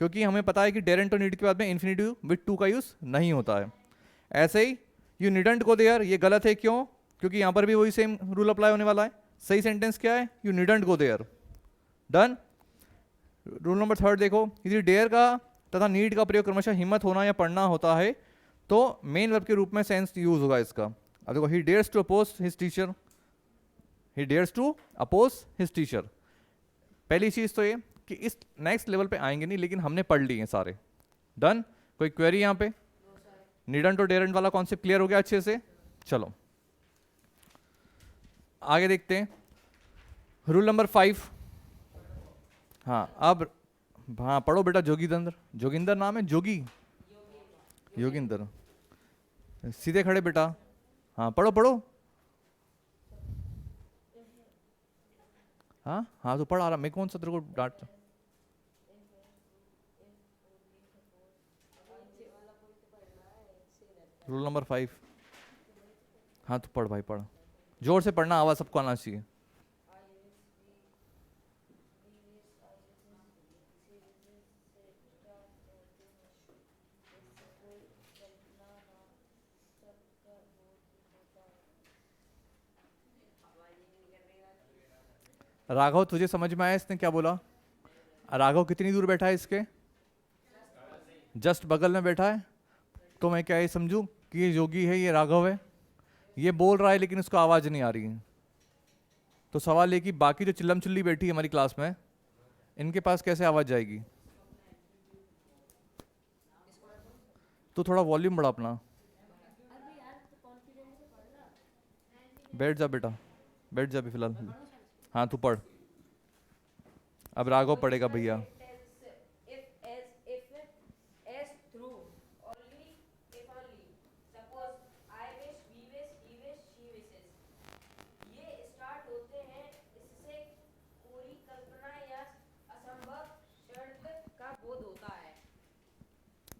क्योंकि हमें पता है कि डेरंट और नीड के बाद में इन्फिनिटिव विद टू का यूज नहीं होता है। ऐसे ही यू नीडंट गो देयर, ये गलत है। क्यों? क्योंकि यहां पर भी वही सेम रूल अप्लाई होने वाला है। सही सेंटेंस क्या है, you needn't go there. Done. Rule number 3 देखो, यदि डेयर का तथा नीड का प्रयोग क्रमशः हिम्मत होना या पढ़ना होता है तो मेन वर्ब के रूप में सेंस यूज होगा इसका। अब देखो, he dares to oppose his teacher, he dares to oppose his teacher. पहली चीज तो ये कि इस नेक्स्ट लेवल पे आएंगे नहीं, लेकिन हमने पढ़ लिए हैं सारे। डन। कोई क्वेरी यहाँ पे? नीडंट और डेरेंट वाला कॉन्सेप्ट क्लियर हो गया अच्छे से? चलो आगे देखते हैं। Rule number 5। हाँ अब हाँ पढ़ो बेटा। जोगिंदर, जोगिंदर नाम है, जोगी, योगिंदर। सीधे खड़े बेटा। हाँ पढ़ो पढ़ो। हाँ हाँ तो पढ़ आ रहा, मैं कौन सा तेरे को डांट। Rule number 5। हाँ तो पढ़ भाई पढ़, जोर से पढ़ना, आवाज सबको आना चाहिए। राघव तुझे समझ में आया इसने क्या बोला? राघव कितनी दूर बैठा है इसके? जस्ट बगल में बैठा है। तो मैं क्या ये समझूं कि ये योगी है, ये राघव है? ये बोल रहा है लेकिन उसको आवाज नहीं आ रही है। तो सवाल ये कि बाकी जो चिल्लम चिल्ली बैठी है हमारी क्लास में, इनके पास कैसे आवाज जाएगी? तो थोड़ा वॉल्यूम बढ़ा अपना। बैठ जा बेटा, बैठ जा अभी फिलहाल। हाँ तू पढ़। अब राघव पढ़ेगा भैया। If, as, through, only, if only, suppose, I wish, we wish, he wish, she wishes. ये स्टार्ट होते हैं इससे कोई कल्पना या असंभव शर्त का बोध होता है।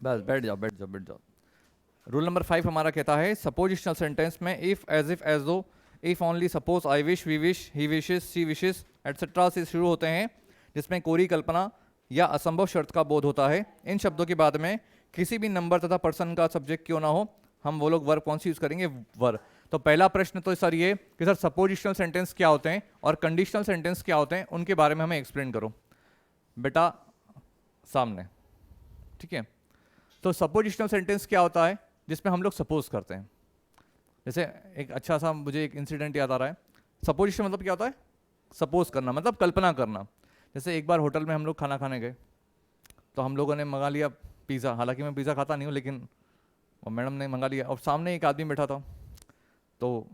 बस बैठ जाओ बैठ जाओ बैठ जाओ। रूल नंबर 5 हमारा कहता है सपोजिशनल सेंटेंस में if, as if, as though, if only, suppose, I wish, we wish, he wishes, she wishes etcetera से शुरू होते हैं, जिसमें कोरी कल्पना या असंभव शर्त का बोध होता है। इन शब्दों के बाद में किसी भी नंबर तथा पर्सन का सब्जेक्ट क्यों ना हो, हम वो लोग वर्ब कौन सी यूज करेंगे? वर्ब। तो पहला प्रश्न तो सर ये कि सर सपोजिशनल सेंटेंस क्या होते हैं और कंडीशनल सेंटेंस क्या होते हैं, उनके बारे में हमें एक्सप्लेन करो बेटा सामने। ठीक है, तो सपोजिशनल सेंटेंस क्या होता है? जिसमें हम लोग सपोज करते हैं। जैसे एक अच्छा सा मुझे एक इंसिडेंट याद आ रहा है। सपोजिशन मतलब क्या होता है? सपोज करना, मतलब कल्पना करना। जैसे एक बार होटल में हम लोग खाना खाने गए, तो हम लोगों ने मंगा लिया पिज़्ज़ा। हालांकि मैं पिज़्ज़ा खाता नहीं हूँ, लेकिन मैडम ने मंगा लिया। और सामने एक आदमी बैठा था, तो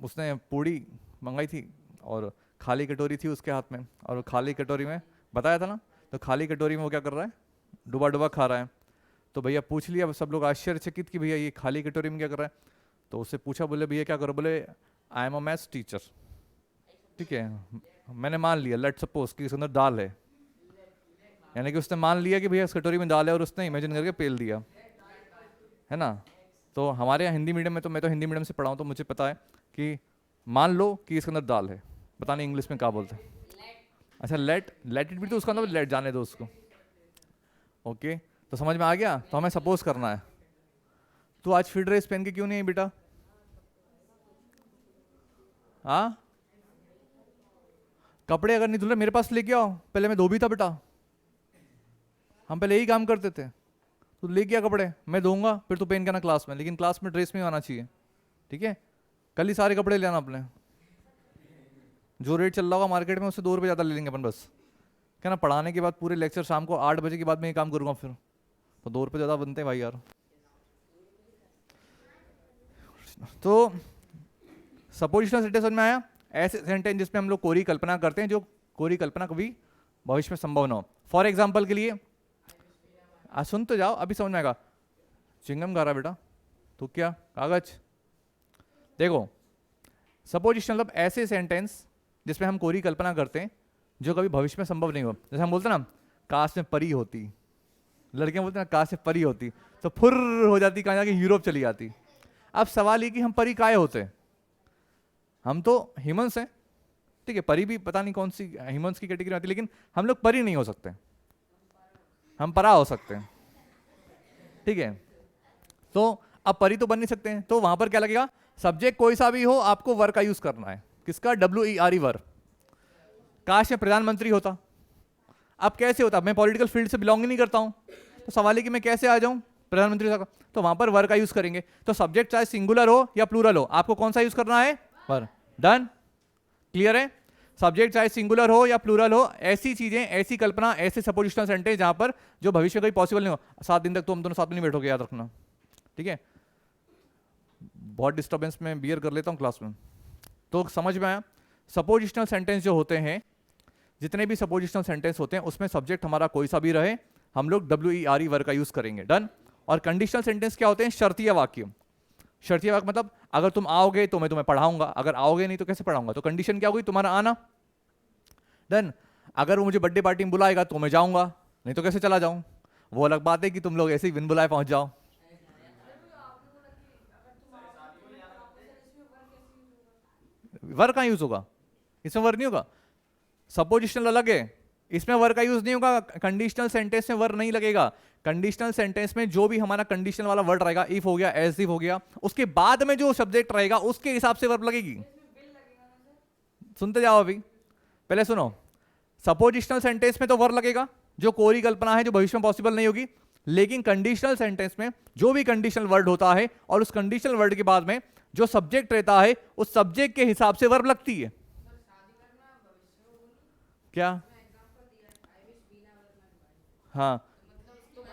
उसने पूड़ी मंगाई थी और खाली कटोरी थी उसके हाथ में। और खाली कटोरी में, बताया था ना, तो खाली कटोरी में वो क्या कर रहा है? डुबा डुबा खा रहा है। तो भैया पूछ लिया, सब लोग आश्चर्यचकित कि भैया ये खाली कटोरी में क्या कर रहा है? तो उससे पूछा, बोले भैया क्या करो? बोले I am a maths teacher. ठीक है, मैंने मान लिया, लेट सपोज कि इसके अंदर दाल है, यानी कि उसने मान लिया कि भैया इस कटोरी में दाल है और उसने इमेजिन करके पेल दिया, है ना। तो हमारे यहाँ हिंदी मीडियम में, तो मैं तो हिंदी मीडियम से पढ़ा हूँ, तो मुझे पता है कि मान लो कि इसके अंदर दाल है, पता नहीं इंग्लिश में क्या बोलते हैं। अच्छा लेट इट भी, तो उसका अंदर लेट जाने दो उसको। ओके, तो समझ में आ गया। तो हमें सपोज करना है। तू आज फिट ड्रेस पहन के क्यों नहीं है बेटा? हाँ, कपड़े अगर नहीं धुल रहे मेरे पास लेके आओ, पहले मैं धोबी था बेटा, हम पहले यही काम करते थे। तू लेके आ कपड़े, मैं दूंगा, फिर तू पहन के आना क्लास में, लेकिन क्लास में ड्रेस में आना चाहिए। ठीक है, कल ही सारे कपड़े ले आना अपने। जो रेट चल रहा होगा मार्केट में उससे 2 रुपये ज़्यादा ले लेंगे अपन बस। क्या ना, पढ़ाने के बाद पूरे लेक्चर शाम को 8 बजे के बाद मैं ये काम करूँगा, फिर तो 2 रुपये ज़्यादा बनते हैं भाई यार। तो सपोजिशनल सेंटेंस समझ में आया? ऐसे सेंटेंस जिसमें हम लोग कोरी कल्पना करते हैं, जो कोरी कल्पना कभी भविष्य में संभव ना हो। फॉर एग्जाम्पल के लिए, सुन तो जाओ, अभी समझ में आएगा। चिंगम गा रहा बेटा तो क्या कागज? देखो, सपोजिशन मतलब ऐसे सेंटेंस जिसमें हम कोरी कल्पना करते हैं जो कभी भविष्य में संभव नहीं हो। जैसे हम बोलते हैं ना, काश में परी होती, लड़कियां बोलते हैं ना काश में परी होती, तो फुर हो जाती, कहाँ जाके यूरोप चली जाती। अब सवाल ये कि हम परी काहे होते हैं? हम तो ह्यूमंस हैं, ठीक है, परी भी पता नहीं कौन सी ह्यूमंस की कैटेगरी आती है, लेकिन हम लोग परी नहीं हो सकते, हम परा हो सकते हैं। ठीक है, तो अब परी तो बन नहीं सकते हैं, तो वहां पर क्या लगेगा? सब्जेक्ट कोई सा भी हो, आपको वर्ब का यूज करना है। किसका? WERE verb. काश मैं प्रधानमंत्री होता। अब कैसे होता? मैं पॉलिटिकल फील्ड से बिलोंग ही नहीं करता हूं, तो सवाल है कि मैं कैसे आ जाऊं प्रधानमंत्री साहब, तो वहां पर वर का यूज करेंगे। तो सब्जेक्ट चाहे सिंगुलर हो या प्लूरल हो, आपको कौन सा यूज करना है? वर। डन, क्लियर है? सब्जेक्ट चाहे सिंगुलर हो या प्लूरल हो, ऐसी चीजें, ऐसी कल्पना, ऐसे सपोजिशनल सेंटेंस जहां पर जो भविष्य में पॉसिबल नहीं हो। 7 दिन तक तो हम दोनों साथ में नहीं बैठोगे, याद रखना, ठीक है? बहुत डिस्टर्बेंस में बियर कर लेता हूं क्लास में। तो समझ में आया? सपोजिशनल सेंटेंस जो होते हैं, जितने भी सपोजिशनल सेंटेंस होते हैं, उसमें सब्जेक्ट हमारा कोई सा भी रहे, हम लोग WERE वर्ड का यूज करेंगे। डन। और कंडीशनल सेंटेंस क्या होते हैं? शर्तीय वाक्य। शर्तीय वाक्य मतलब अगर तुम आओगे तो मैं तुम्हें पढ़ाऊंगा, अगर आओगे नहीं तो कैसे पढ़ाऊंगा? तो कंडीशन क्या होगी? तुम्हारा आना। डन। अगर वो मुझे बर्थडे पार्टी में बुलाएगा तो मैं जाऊंगा, नहीं तो कैसे चला जाऊं? वो अलग बात है कि तुम लोग ऐसे ही बिन बुलाए पहुंच जाओ। वर्ब कहाँ यूज होगा? इसमें वर्ब नहीं होगा। सपोजिशनल अलग है, इसमें वर्ब का यूज नहीं होगा। कंडीशनल सेंटेंस में वर्ब नहीं लगेगा। कंडीशनल सेंटेंस में जो भी हमारा कंडीशनल वाला वर्ड रहेगा, इफ हो गया, एज इफ हो गया, उसके बाद में जो सब्जेक्ट रहेगा उसके हिसाब से वर्ब लगेगी। सुनते जाओ, अभी पहले सुनो। सपोजिशनल सेंटेंस में तो वर्ब लगेगा, जो कोरी कल्पना है, जो भविष्य में पॉसिबल नहीं होगी। लेकिन कंडीशनल सेंटेंस में जो भी कंडीशनल वर्ड होता है और उस कंडीशनल वर्ड के बाद में जो सब्जेक्ट रहता है, उस सब्जेक्ट के हिसाब से वर्ब लगती है। क्या? हाँ,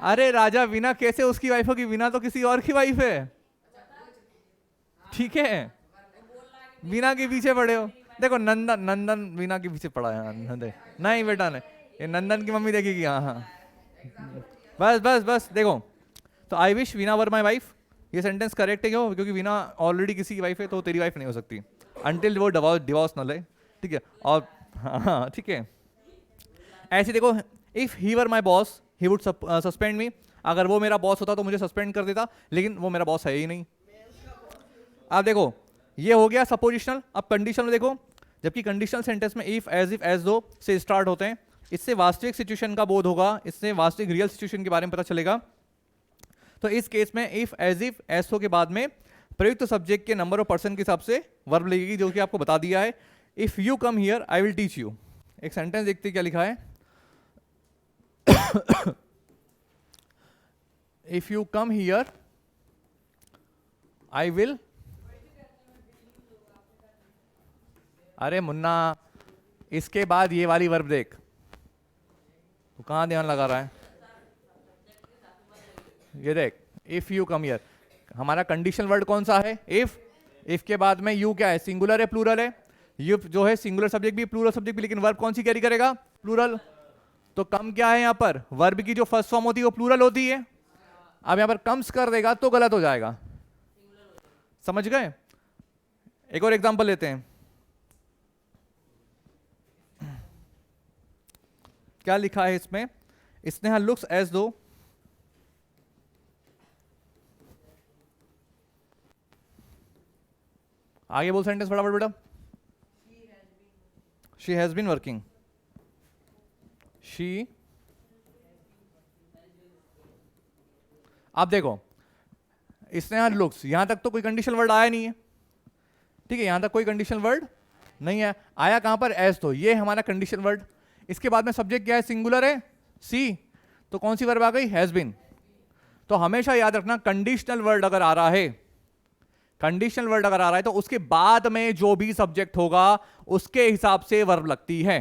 अरे राजा, वीना कैसे उसकी वाइफ होगी? वीना तो किसी और की वाइफ है, ठीक है? वीना के पीछे पड़े हो। देखो नंदन, नंदन वीना के पीछे पड़ा है। नहीं बेटा, नहीं, ये नंदन की मम्मी देखेगी। हाँ हाँ, बस बस बस देखो। तो I wish Veena were my wife, ये सेंटेंस करेक्ट है क्यों? क्योंकि वीना ऑलरेडी किसी की वाइफ है, तो तेरी वाइफ नहीं हो सकती अनटिल वो डिवोर्स न ले, ठीक है? और हाँ ठीक है। ऐसे देखो, if he were my boss he would suspend me. अगर वो मेरा बॉस होता तो मुझे सस्पेंड कर देता, लेकिन वो मेरा बॉस है ही नहीं। अब देखो, ये हो गया सपोजिशनल। अब कंडीशनल देखो, जबकि कंडीशनल सेंटेंस में इफ, एज दो से स्टार्ट होते हैं, इससे वास्तविक सिचुएशन का बोध होगा, इससे वास्तविक रियल सिचुएशन के बारे में पता चलेगा। तो इस केस में इफ, एज सो के बाद में प्रयुक्त सब्जेक्ट के नंबर ऑफ पर्सन के हिसाब से वर्ब लगेगी, जो कि आपको बता दिया है। If you come here I will teach you. एक सेंटेंस देखते क्या लिखा है। If you come here I will, अरे मुन्ना, इसके बाद ये वाली वर्ब देख, तो कहां ध्यान लगा रहा है? ये देख, इफ यू कम हियर, हमारा कंडीशनल वर्ड कौन सा है? इफ। इफ के बाद में यू क्या है? सिंगुलर है, प्लूरल है? यू जो है सिंगुलर सब्जेक्ट भी, प्लूरल सब्जेक्ट भी, लेकिन वर्ब कौन सी कैरी करेगा? प्लूरल। तो कम क्या है यहाँ पर? वर्ब की जो फर्स्ट फॉर्म होती है वो प्लूरल होती है। अब यहाँ पर कम्स कर देगा तो गलत हो जाएगा, समझ गए? एक और एग्जांपल लेते हैं। क्या लिखा है इसमें? स्नेहा लुक्स एज दो, आगे बोल सेंटेंस फटाफट बेटा। She has been working, she. आप देखो, स्नेहा लुक्स, यहां तक तो कोई कंडीशनल वर्ड आया नहीं है, ठीक है? यहां तक कोई कंडीशनल वर्ड नहीं है। आया कहां पर? एज तो, ये हमारा कंडीशनल वर्ड। इसके बाद में सब्जेक्ट क्या है? सिंगुलर है, सी। तो कौन सी वर्ब आ गई? Has been. तो हमेशा याद रखना, कंडीशनल वर्ड अगर आ रहा है, कंडीशनल वर्ड अगर आ रहा है, तो उसके बाद में जो भी सब्जेक्ट होगा उसके हिसाब से वर्ब लगती है।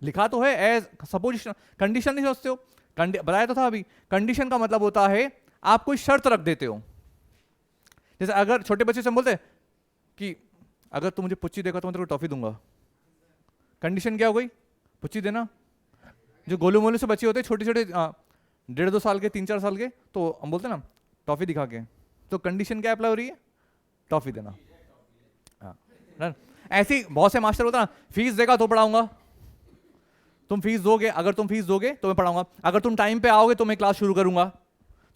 लिखा तो है एज सपोजिशन, कंडीशन नहीं सोचते हो? बताया तो था अभी, कंडीशन का मतलब होता है आप कोई शर्त रख देते हो। जैसे अगर छोटे बच्चे से हम बोलते हैं कि अगर तू मुझे पुच्ची देगा तो मैं तेरे को टॉफी दूंगा, कंडीशन क्या हो गई? पुच्ची देना। जो गोलू मोलू से बच्चे होते हैं, छोटे छोटे 1.5-2 साल के, 3-4 साल के, तो हम बोलते हैं ना टॉफी दिखा के, तो कंडीशन क्या अप्लाई हो रही है? टॉफी देना। हाँ, ऐसी बहुत से मास्टर होता ना, फीस देगा तो पढ़ाऊंगा। तुम फीस दोगे, अगर तुम फीस दोगे तो मैं पढ़ाऊंगा, अगर तुम टाइम पे आओगे तो मैं क्लास शुरू करूंगा।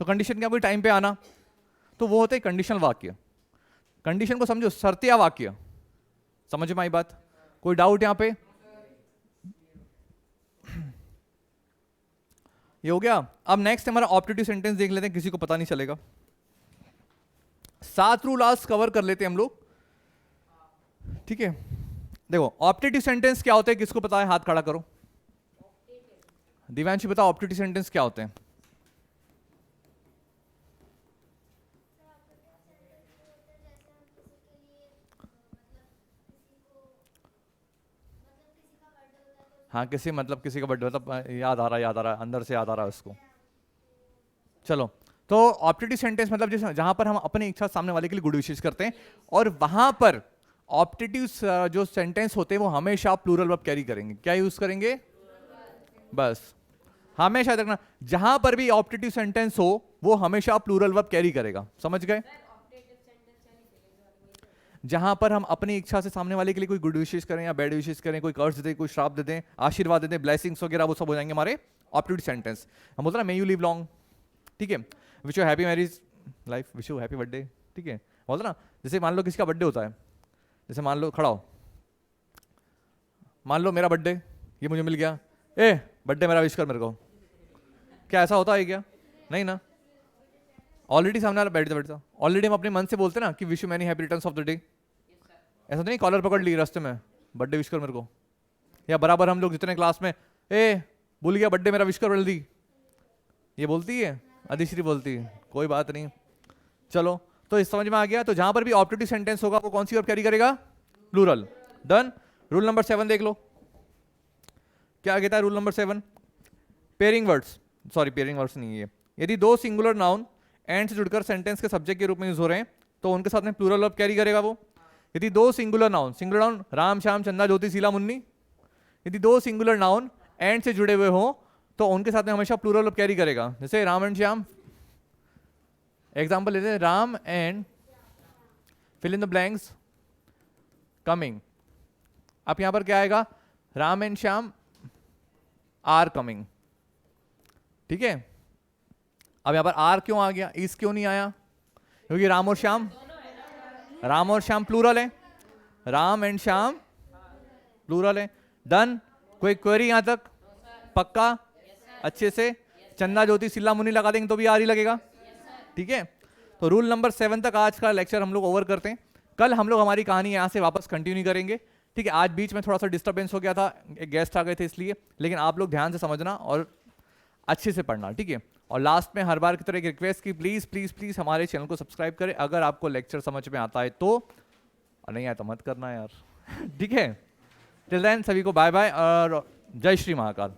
तो कंडीशन क्या? कोई टाइम पे आना। तो वो होते हैं कंडीशनल वाक्य। कंडीशन को समझो, शर्तीय वाक्य। समझ में आई बात? कोई डाउट यहां पे? ये हो गया। अब नेक्स्ट हमारा ऑप्टेटिव सेंटेंस देख लेते हैं, किसी को पता नहीं चलेगा। 7 रूल्स कवर कर लेते हैं हम लोग, ठीक है? देखो ऑप्टेटिव सेंटेंस क्या होता है, किसको पता है? हाथ खड़ा करो। दिव्यांशी बताओ ऑप्टिटिव सेंटेंस क्या होते हैं? हाँ किसी मतलब किसी का बर्थडे मतलब याद आ रहा है अंदर से याद आ रहा है उसको। चलो, तो ऑप्टिटिव सेंटेंस मतलब जिस जहां पर हम अपनी इच्छा सामने वाले के लिए गुड विशेष करते हैं, और वहां पर ऑप्टिटिव जो सेंटेंस होते हैं वो हमेशा प्लूरल वर्ब कैरी करेंगे। क्या यूज करेंगे? बस हमेशा याद रखना, जहां पर भी ऑप्टिटिव सेंटेंस हो वो हमेशा प्लूरल वर्ब कैरी करेगा। समझ गए? जहां पर हम अपनी इच्छा से सामने वाले के लिए कोई गुड विशेष करें या बैड विशेष करें, कोई कर्ज दे दें, कोई श्राप दे दें, आशीर्वाद दे दें, ब्लेसिंग्स वगैरह, वो सब हो जाएंगे हमारे ऑप्टिटिव सेंटेंस। हम बोलते ना मे यू लिव लॉन्ग, ठीक है, wish you happy marriage life, wish you happy birthday, ठीक है, बोलते ना। जैसे मान लो किसी का बर्थडे होता है, जैसे मान लो खड़ा हो, मान लो मेरा बर्थडे ये मुझे मिल गया, ए बर्थडे मेरा विश कर मेरे को, क्या ऐसा होता है क्या? नहीं ना, ऑलरेडी सामने वाला बैठता ऑलरेडी हम अपने मन से बोलते ना कि wish you many happy returns of the day. ऐसा तो नहीं कॉलर पकड़ ली रास्ते में बर्थडे विश कर मेरे को, या बराबर हम लोग जितने क्लास में ए भूल गया बर्थडे मेरा विश कर जल्दी, ये बोलती है, अधिश्री बोलती है, कोई बात नहीं। चलो तो इस समझ में आ गया। तो जहां पर भी ऑप्टिटिव सेंटेंस होगा वो कौन सी वर्ब कैरी करेगा? प्लूरल। डन। रूल नंबर 7 देख लो, क्या कहता है rule number 7? Pairing words, sorry pairing words नहीं है, यदि दो सिंगुलर नाउन एंड से जुड़कर सेंटेंस के सब्जेक्ट के रूप में यूज हो रहे हैं तो उनके साथ में प्लूरल वर्ब कैरी करेगा वो। यदि दो सिंगुलर नाउन राम श्याम चंदा ज्योति शीला मुन्नी, यदि दो सिंगुलर नाउन एंड से जुड़े हुए हो तो उनके साथ में हमेशा प्लूरल वर्ब कैरी करेगा। जैसे राम एंड श्याम, एग्जांपल लेते हैं, Ram and fill in the blanks coming. अब यहां पर क्या आएगा? Ram and Shyam are coming, ठीक है। अब यहां पर आर क्यों आ गया, इस क्यों नहीं आया? क्योंकि राम और श्याम प्लूरल है, राम एंड श्याम प्लूरल है। डन। कोई क्वेरी यहां तक? पक्का? अच्छे से। चंदा ज्योति शीला मुनि लगा देंगे तो भी आर ही लगेगा, ठीक है। तो रूल नंबर 7 तक आज का लेक्चर हम लोग ओवर करते हैं। कल हम लोग हमारी कहानी यहां से वापस कंटिन्यू करेंगे, ठीक है। आज बीच में थोड़ा सा डिस्टर्बेंस हो गया था, एक गेस्ट आ गए थे इसलिए, लेकिन आप लोग ध्यान से समझना और अच्छे से पढ़ना, ठीक है। और लास्ट में हर बार की तरह एक रिक्वेस्ट की प्लीज प्लीज प्लीज हमारे चैनल को सब्सक्राइब करें अगर आपको लेक्चर समझ में आता है तो, और नहीं आया तो मत करना यार ठीक है। टिल देन सभी को बाय बाय और जय श्री महाकाल।